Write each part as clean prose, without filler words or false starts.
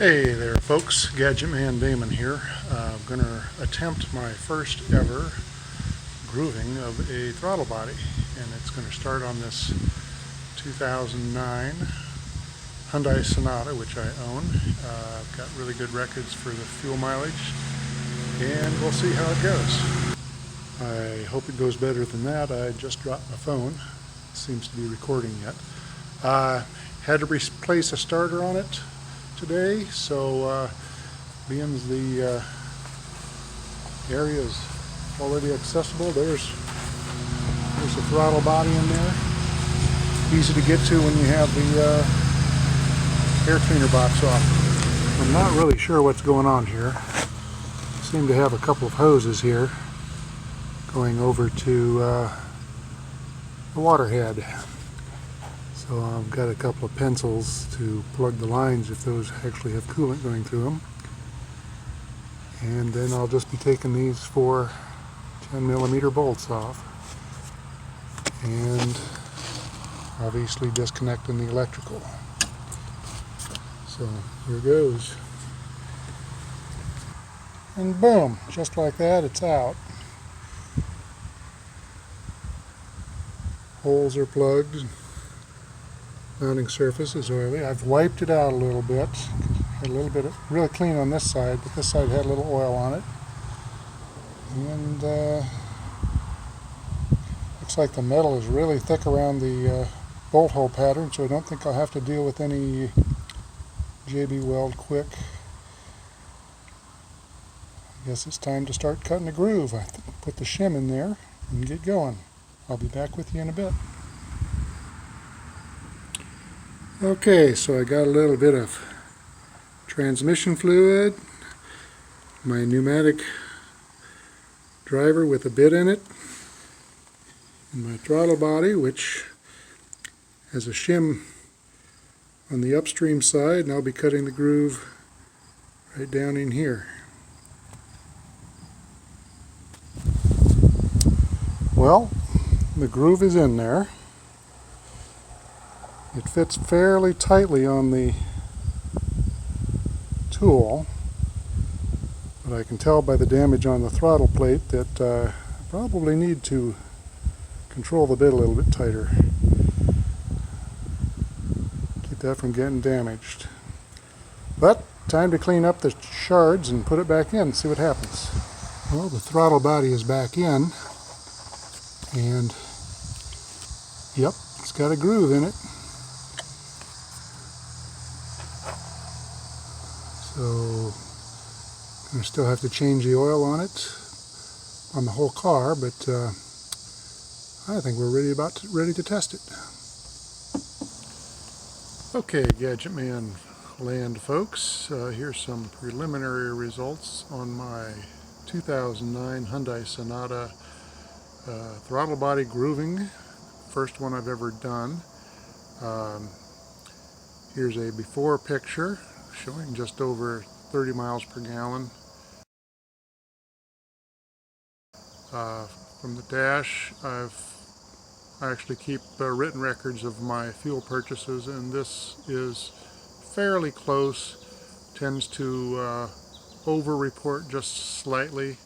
Hey there folks, Gadgetman Damon here. I'm going to attempt my first ever grooving of a throttle body, and it's going to start on this 2009 Hyundai Sonata, which I own. I've got really good records for the fuel mileage, and we'll see how it goes. I hope it goes better than that. I just dropped my phone. It seems to be recording yet. Had to replace a starter on it today, so being the area is already accessible, there's a throttle body in there, easy to get to when you have the air cleaner box off. I'm not really sure what's going on here. I seem to have a couple of hoses here going over to the water head. So I've got a couple of pencils to plug the lines if those actually have coolant going through them. And then I'll just be taking these 4 10mm bolts off and obviously disconnecting the electrical. So here goes. And boom, just like that, it's out. Holes are plugged. Mounting surface is oily. I've wiped it out a little bit. Had a little bit of, really clean on this side, but this side had a little oil on it. And looks like the metal is really thick around the bolt hole pattern, so I don't think I'll have to deal with any JB Weld Quick. I guess it's time to start cutting a groove. I put the shim in there and get going. I'll be back with you in a bit. Okay, so I got a little bit of transmission fluid, my pneumatic driver with a bit in it, and my throttle body, which has a shim on the upstream side, and I'll be cutting the groove right down in here. Well, the groove is in there. It fits fairly tightly on the tool, but I can tell by the damage on the throttle plate that I probably need to control the bit a little bit tighter. Keep that from getting damaged. But time to clean up the shards and put it back in and see what happens. Well, the throttle body is back in, and yep, it's got a groove in it. So I still have to change the oil on it, on the whole car, but I think we're ready to test it. Okay, Gadgetman land folks, here's some preliminary results on my 2009 Hyundai Sonata throttle body grooving, first one I've ever done. Here's a before picture showing just over 30 miles per gallon. From the dash, I actually keep written records of my fuel purchases, and this is fairly close. Tends to over-report just slightly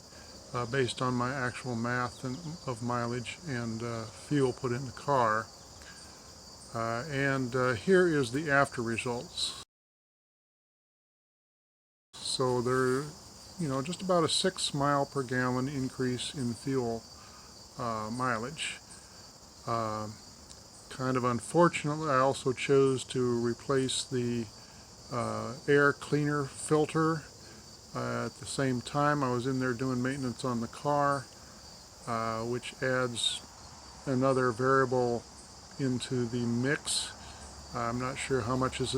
based on my actual math of mileage and fuel put in the car. And here is the after results. So they're, just about a 6 mile per gallon increase in fuel mileage. Kind of unfortunately, I also chose to replace the air cleaner filter at the same time I was in there doing maintenance on the car, which adds another variable into the mix. I'm not sure how much is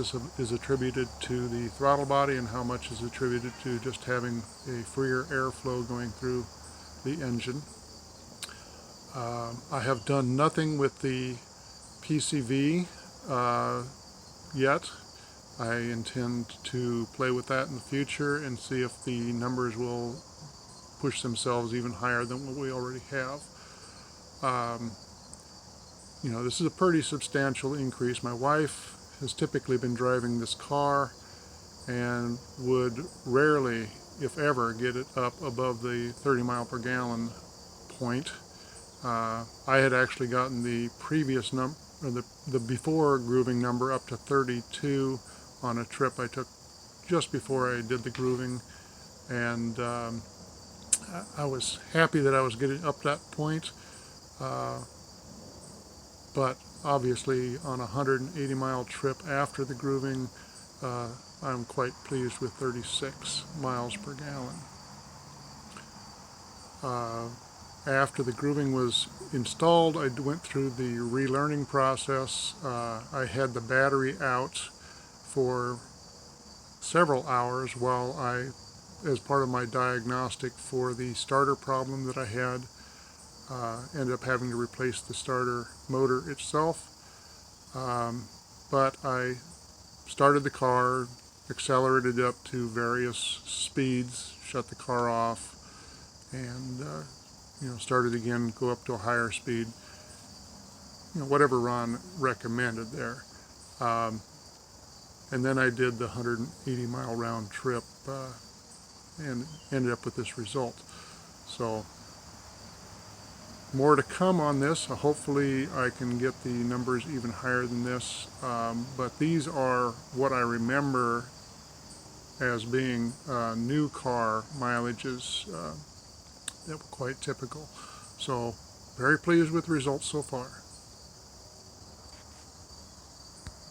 attributed to the throttle body and how much is attributed to just having a freer airflow going through the engine. I have done nothing with the PCV yet. I intend to play with that in the future and see if the numbers will push themselves even higher than what we already have. This is a pretty substantial increase. My wife has typically been driving this car, and would rarely, if ever, get it up above the 30 mile per gallon point. I had actually gotten the previous number, or the before grooving number, up to 32 on a trip I took just before I did the grooving, and I was happy that I was getting up that point. But obviously on a 180 mile trip after the grooving, I'm quite pleased with 36 miles per gallon. After the grooving was installed, I went through the relearning process. I had the battery out for several hours while as part of my diagnostic for the starter problem that I had, ended up having to replace the starter motor itself. But I started the car, accelerated up to various speeds, shut the car off, and started again, go up to a higher speed, whatever Ron recommended there. And then I did the 180 mile round trip and ended up with this result. So more to come on this. Hopefully I can get the numbers even higher than this, but these are what I remember as being new car mileages that were quite typical. So very pleased with the results so far.